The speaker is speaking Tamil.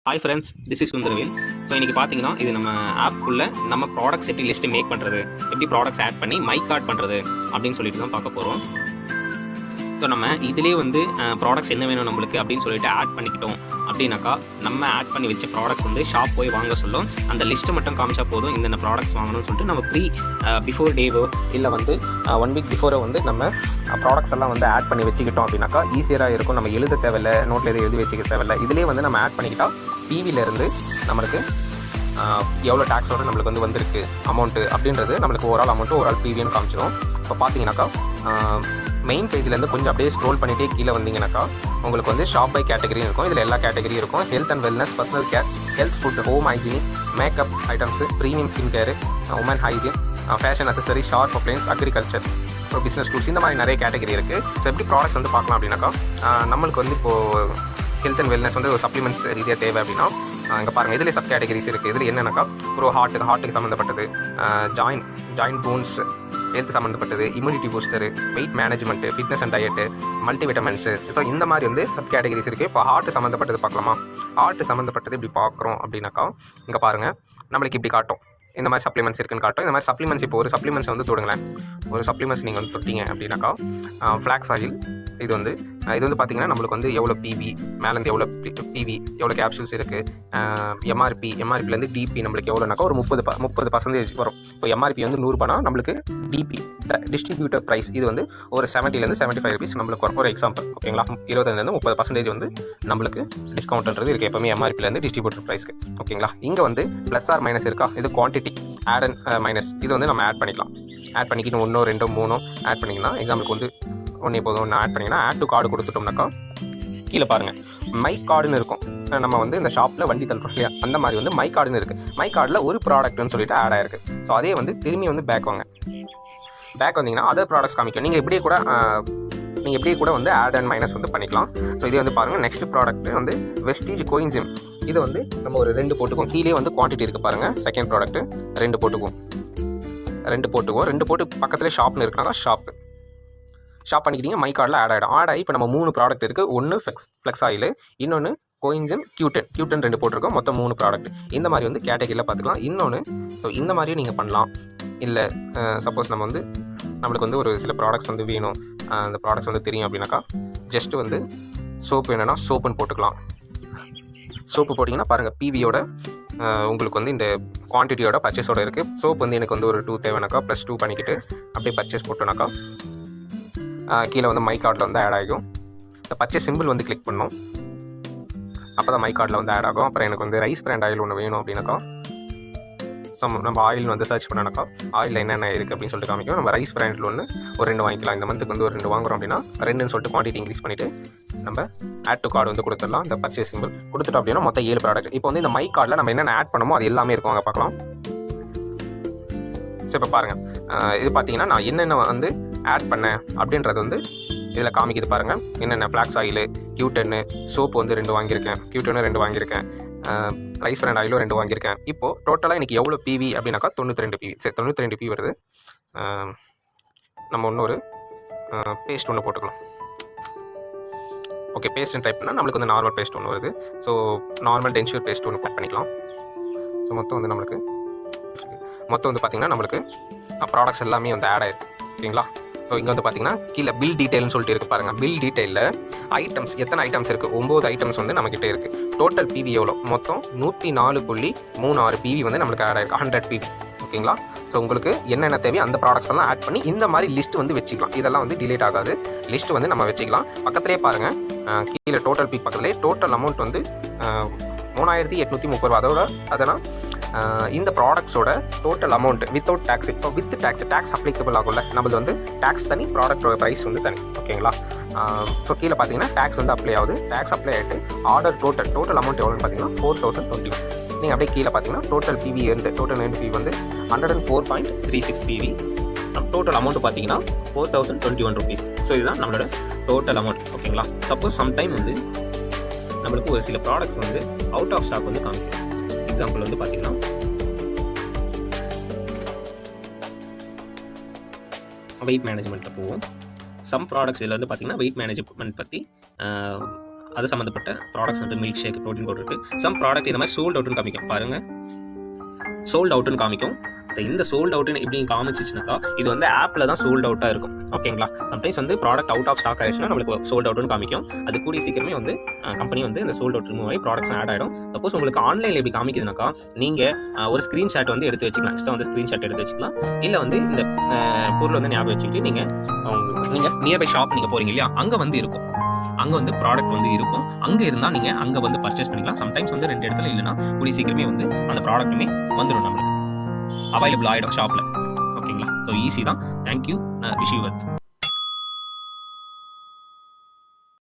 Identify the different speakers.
Speaker 1: Hi friends, this is Sundaravel. So இன்றைக்கி பார்த்தீங்கன்னா இது நம்ம ஆப்புக்குள்ளே நம்ம ப்ராடக்ட்ஸ் எப்படி லிஸ்ட்டு மேக் பண்ணுறது, எப்படி ப்ராடக்ட்ஸ் ஆட் பண்ணி மைக் கார்ட் பண்ணுறது அப்படின்னு சொல்லிட்டு தான் பார்க்க போகிறோம். ஸோ நம்ம இதிலே வந்து ப்ராடக்ட்ஸ் என்ன வேணும் நம்மளுக்கு அப்படின்னு சொல்லிட்டு ஆட் பண்ணிக்கிட்டோம் அப்படின்னாக்கா நம்ம ஆட் பண்ணி வச்ச ப்ராடக்ட்ஸ் வந்து ஷாப் போய் வாங்க சொல்லும். அந்த லிஸ்ட்டை மட்டும் காமிச்சா போதும், இந்த ப்ராடக்ட்ஸ் வாங்கணும்னு சொல்லிட்டு நம்ம பிஃபோர் டேவோ இல்லை வந்து 1 வீக் பிஃபோரோ வந்து நம்ம ப்ராடக்ட்ஸ் எல்லாம் வந்து ஆட் பண்ணி வச்சுக்கிட்டோம் அப்படின்னாக்கா ஈஸியராக இருக்கும். நம்ம எழுத தேவையில்லை, நோட்டில் எதுவும் எழுதி வச்சுக்க தேவையில்லை. இதிலே வந்து நம்ம ஆட் பண்ணிக்கிட்டால் பிவிலேருந்து நம்மளுக்கு எவ்வளோ டேக்ஸோடு நம்மளுக்கு வந்து வந்திருக்கு அமௌண்ட்டு அப்படின்றது நம்மளுக்கு ஓவரால் அமௌண்ட்டு ஓவரால் பிவின்னு காமிச்சிடும். இப்போ பார்த்தீங்கன்னாக்கா மெயின் பேஜ்லேருந்து கொஞ்சம் அப்படியே ஸ்க்ரோல் பண்ணிகிட்டே கீழே வந்தீங்கன்னாக்கா உங்களுக்கு வந்து ஷாப் பை கேட்டகரி இருக்கும். இதில் எல்லா கேட்டகரியும் இருக்கும். Health and wellness, personal care, health food, home hygienic, makeup items, premium skin care, woman hygiene, fashion accessory, sharp appliances, agriculture, அப்புறம் பிஸ்னஸ் டூல்ஸ், இந்த மாதிரி நிறைய கேட்டகரி இருக்குது. ஸோ எப்படி ப்ராடக்ட்ஸ் வந்து பார்க்கலாம் அப்படின்னாக்கா நம்மளுக்கு வந்து இப்போது ஹெல்த் அண்ட் வெல்னஸ் வந்து ஒரு சப்ளிமெண்ட்ஸ் ரீதியாக தேவை அப்படின்னா இங்கே பாருங்கள், இதில் சப் கேட்டகரிஸ் இருக்குது. இதில் என்னென்னாக்கா ஒரு ஹார்ட்டுக்கு சம்மந்தப்பட்டது, ஜாயின்ட் போன்ஸ் ஹெல்த் சம்மந்தப்பட்டது, immunity booster, weight management, fitness and diet, multivitamins. So இந்த மாதிரி வந்து சப் கேட்டகரிஸ் இருக்குது. இப்போ ஹார்ட் சம்மந்தப்பட்டது பார்க்கலாமா? ஹார்ட் சம்மந்தப்பட்டது இப்படி பார்க்குறோம் அப்படின்னாக்கா இங்கே பாருங்கள், நம்மளுக்கு இப்படி காட்டும். இந்த மாதிரி சப்ளிமெண்ட்ஸ் இருக்குன்னு காட்டும். இந்த மாதிரி சப்ளிமெண்ட்ஸ் இப்போ ஒரு சப்ளிமெண்ட்ஸ் வந்து தொடுங்களேன். ஒரு சப்ளிமெண்ட்ஸ் நீங்கள் வந்து தொட்டிங்க அப்படின்னாக்கா ஃப்ளாக்ஸ் ஆயில் இது வந்து பார்த்தீங்கன்னா நம்மளுக்கு வந்து எவ்வளோ பிவி, மேலேருந்து எவ்வளோ பிவி, எவ்வளோ கேப்சூல்ஸ் இருக்குது, எம்ஆர்பிலேருந்து டிபி நம்மளுக்கு எவ்வளோனாக்கா ஒரு 30% வரும். இப்போ எம்ஆர்பி வந்து 100 ரூபானா நம்மளுக்கு டிபி டிஸ்ட்ரிபியூட்டர் ப்ரைஸ் இது வந்து ஒரு 70லேருந்து 75 rupees நம்மளுக்கு வரும். ஒரு எக்ஸாம்பிள் ஓகேங்களா. 20லேருந்து 30% வந்து நம்மளுக்கு டிஸ்கவுண்ட்ன்றது இருக்குது எப்போவுமே எம்ஆர்பிலேருந்து டிஸ்ட்ரிபியூட்டர் ப்ரைஸ்க்கு. ஓகேங்களா. இங்கே வந்து ப்ளஸ் ஆர் மைனஸ் இருக்கா, இது குவான்டிட்டி ஆட் அண்ட் மைனஸ். இது வந்து நம்ம ஆட் பண்ணிக்கலாம். ஆட் பண்ணிக்கிட்டு 1 2 3 ஆட் பண்ணிங்கன்னா எக்ஸாம்பிளுக்கு வந்து ஒன்று போதும் ஒன்று ஆட் பண்ணிங்கன்னா ஆட் டு கார்டு கொடுத்துட்டோம்னாக்கா கீழே பாருங்கள் மை கார்டுன்னு இருக்கும். நம்ம வந்து இந்த ஷாப்பில் வண்டி தள்ளுறோம் இல்லையா, அந்த மாதிரி வந்து மை கார்டுன்னு இருக்குது. மை கார்டில் ஒரு ப்ராடக்ட்னு சொல்லிட்டு ஆட் ஆயிருக்கு. ஸோ அதே வந்து திரும்பி வந்து பேக் வந்தீங்கன்னா அதர் ப்ராடக்ட்ஸ் காமிக்கும். நீங்கள் இப்படியே கூட வந்து ஆட் அண்ட் மைனஸ் வந்து பண்ணிக்கலாம். ஸோ இதே வந்து பாருங்கள், நெக்ஸ்ட் ப்ராடக்ட் வந்து வெஸ்டீஜ் கோயின்சிம். இது வந்து நம்ம ஒரு 2 போட்டுக்குவோம். கீழே வந்து குவான்டிட்டி இருக்குது பாருங்கள். செகண்ட் ப்ராடக்ட்டு 2 போட்டுக்குவோம். 2 போட்டு பக்கத்துலேயே ஷாப்னு இருக்குனால ஷாப் பண்ணிக்கிட்டீங்க. மை கார்டில் ஆட் ஆகி இப்போ நம்ம 3 ப்ராடக்ட் இருக்குது. ஒன்று ஃப்ளெக்ஸ் ஆயில், இன்னொன்று கோயின்சிம், கியூட்டன் 2 போட்டிருக்கோம். மொத்தம் 3 ப்ராடக்ட். இந்த மாதிரி வந்து கேட்டகரியில் பார்த்துக்கலாம். இன்னொன்று ஸோ இந்த மாதிரியும் நீங்கள் பண்ணலாம். இல்லை சப்போஸ் நம்மளுக்கு வந்து ஒரு சில ப்ராடக்ட்ஸ் வந்து வேணும், அந்த ப்ராடக்ட்ஸ் வந்து தெரியும் அப்படின்னாக்கா ஜஸ்ட்டு வந்து சோப்பு வேணும்னா சோப்புன்னு போட்டுக்கலாம். சோப்பு போட்டிங்கன்னா பாருங்கள் பிவியோட உங்களுக்கு வந்து இந்த குவான்டிட்டியோட பர்ச்சேஸோடு இருக்குது. சோப்பு வந்து எனக்கு வந்து ஒரு 2 தேவைனாக்கா +2 பண்ணிக்கிட்டு அப்படியே பர்ச்சேஸ் போட்டோன்னாக்கா கீழே வந்து மை கார்டில் வந்து ஆட் ஆகும். இந்த பர்ச்சேஸ் சிம்பிள் வந்து கிளிக் பண்ணோம், அப்போ தான் மை கார்டில் வந்து ஆட் ஆகும். அப்புறம் எனக்கு வந்து ரைஸ் பிராண்ட் ஆயில் ஒன்று வேணும் அப்படின்னாக்கா நம்ம ஆயில் வந்து சர்ச் பண்ணோன்னாக்கா ஆயிலில் என்னென்ன இருக்குது அப்படின்னு சொல்லிட்டு காமிக்கும். நம்ம ரைஸ் பிராண்டில் ஒன்று ஒரு 2 வாங்கிக்கலாம். இந்த மந்த்துக்கு வந்து ஒரு 2 வாங்குறோம் அப்படின்னா 2ன்னு சொல்லிட்டு குவான்டிட்டி இன்க்ரீஸ் பண்ணிவிட்டு நம்ம ஆட் டு கார்டு வந்து கொடுத்துடலாம். இந்த பர்ச்சேஸ் சிம்பிள் கொடுத்துட்டோம் அப்படின்னா மொத்தம் 7 ப்ராடக்ட். இப்போ வந்து இந்த மை கார்டில் நம்ம என்னென்ன ஆட் பண்ணுமோ அது எல்லாமே இருக்கும். அங்கே பார்க்கலாம். ஸோ இப்போ பாருங்கள், இது பார்த்தீங்கன்னா நான் என்னென்ன வந்து ஆட் பண்ணேன் அப்படின்றது வந்து இதில் காமிக்கிது பாருங்கள். என்னென்ன ஃப்ளாக்ஸ் ஆயில், கியூட்டன்னு, சோப்பு வந்து 2 வாங்கியிருக்கேன், கியூட்டன்னு 2 வாங்கியிருக்கேன், ரைஸ் பிராண்ட் ஆயிலும் 2 வாங்கியிருக்கேன். இப்போது டோட்டலாக இன்றைக்கி எவ்வளோ பிவி அப்படின்னாக்கா 92 பிவி. சரி, 92 பிவி வருது. நம்ம இன்னொரு பேஸ்ட் ஒன்று போட்டுக்கலாம். ஓகே, பேஸ்ட்னு டைப் பண்ணால் நம்மளுக்கு வந்து நார்மல் பேஸ்ட் ஒன்று வருது. ஸோ நார்மல் டென்ஷூர் பேஸ்ட் ஒன்று கட் பண்ணிக்கலாம். ஸோ மொத்தம் வந்து பார்த்திங்கன்னா நம்மளுக்கு ப்ராடக்ட்ஸ் எல்லாமே வந்து ஆட் ஆயிருக்கு. ஓகேங்களா. ஸோ இங்கே வந்து பார்த்தீங்கன்னா கீழே பில் டீட்டெயில்னு சொல்லிட்டு இருக்குது பாருங்கள். பில் டீட்டெயிலில் ஐட்டம்ஸ் எத்தனை ஐட்டம்ஸ் இருக்குது, 9 ஐட்டம்ஸ் வந்து நம்மக்கிட்ட இருக்குது. டோட்டல் பிவி எவ்வளோ, மொத்தம் 104.36 பிவி வந்து நம்மளுக்கு ஆட் ஆயிருக்கு. 100 பிவி. ஓகேங்களா. ஸோ உங்களுக்கு என்னென்ன தேவையோ அந்த ப்ராடக்ட்ஸ் எல்லாம் ஆட் பண்ணி இந்த மாதிரி லிஸ்ட் வந்து வச்சுக்கலாம். இதெல்லாம் வந்து டிலீட் ஆகாது. லிஸ்ட் வந்து நம்ம வச்சுக்கலாம். பக்கத்துலேயே பாருங்கள், கீழே டோட்டல் பி பக்கத்துலேயே டோட்டல் அமௌண்ட் வந்து 3830 ரூபா. அதனால் இந்த ப்ராடக்ட்ஸோட டோட்டல் அமௌண்ட் வித்தவுட் டேக்ஸ். இப்போ வித் டேக்ஸ் அப்ளிகபிள் ஆகும்ல, நம்மளது வந்து டேக்ஸ் தனி, ப்ராடக்டோட ப்ரைஸ் வந்து தனி. ஓகேங்களா. ஸோ கீழே பார்த்தீங்கன்னா டேக்ஸ் வந்து அப்ளை ஆகுது. டேக்ஸ் அப்ளை ஆகிட்டு ஆர்டர் டோட்டல் அமௌண்ட் எவ்வளோன்னு பார்த்தீங்கன்னா 4020. நீங்கள் அப்படியே கீழே பார்த்தீங்கன்னா டோட்டல் பிவி டோட்டல் பிவி வந்து 104.36 பிவி. டோட்டல் அமௌண்ட் பார்த்தீங்கன்னா 4021 rupees. ஸோ இதுதான் நம்மளோட டோட்டல் அமௌண்ட். ஓகேங்களா. சப்போஸ் சம்டைம் வந்து நம்மளுக்கு ஒரு சில ப்ராடக்ட்ஸ் வந்து அவுட் ஆஃப் ஸ்டாக் வந்து காமிக்கும். எக்ஸாம்பிள் வந்து பார்த்தீங்கன்னா வெயிட் மேனேஜ்மெண்ட்டில் போவோம். சம் ப்ராடக்ட்ஸ் இதில் வந்து பார்த்தீங்கன்னா வெயிட் மேனேஜ்மெண்ட் பற்றி அது சம்மந்தப்பட்ட ப்ராடக்ட்ஸ் வந்து மில்க் ஷேக், ப்ரோட்டீன் பவுடர் இருக்குது. சம் ப்ராடக்ட் இந்த மாதிரி சோல்ட் அவுட்னு காமிக்கும் பாருங்கள், சோல்ட் அவுட்னு காமிக்கும். ஸோ இந்த சோல்ட் அவுட்னு இப்படி காமிச்சிச்சுனாக்கா இது வந்து ஆப்பில் தான் சோல்ட் அவுட்டாக இருக்கும். ஓகேங்களா? சம்டைம்ஸ் வந்து ப்ராடக்ட் அவுட் ஆஃப் ஸ்டாக் ஆயிடுச்சுன்னா நம்மளுக்கு சோல்ட் அவுட்னு காமிக்கும். அது கூடிய சீக்கிரமே வந்து கம்பெனி வந்து இந்த சோல்ட் அவுட் ரிமூவ் ஆகி ப்ராடக்ட்ஸ் ஆட் ஆகிடும். சப்போஸ் உங்களுக்கு ஆன்லைனில் எப்படி காமிக்குதுனாக்கா நீங்கள் ஒரு ஸ்க்ரீன்ஷாட் வந்து எடுத்து வச்சுக்கலாம், எக்ஸ்ட்ரா வந்து ஸ்க்ரீன்ஷாட் எடுத்து வச்சுக்கலாம். இல்லை வந்து இந்த பொருள் வந்து ஞாபகம் வச்சுக்கிட்டு நீங்கள் நியர்பை ஷாப் நீங்கள் போகிறீங்க இல்லையா, அங்கே வந்து இருக்கும், அங்கே வந்து ப்ராடக்ட் வந்து இருக்கும். அங்கே இருந்தால் நீங்கள் அங்கே வந்து பர்ச்சேஸ் பண்ணிக்கலாம். சம்டைம்ஸ் வந்து 2 இடத்துல இல்லைன்னா கூடிய சீக்கிரமே வந்து அந்த ப்ராடக்ட்டுமே வந்துடும், நம்மளுக்கு அவைலபிள் ஆகிடும் ஷாப்பில். ஓகேங்களா? ஸோ ஈஸி தான். தேங்க்யூ. Wish you with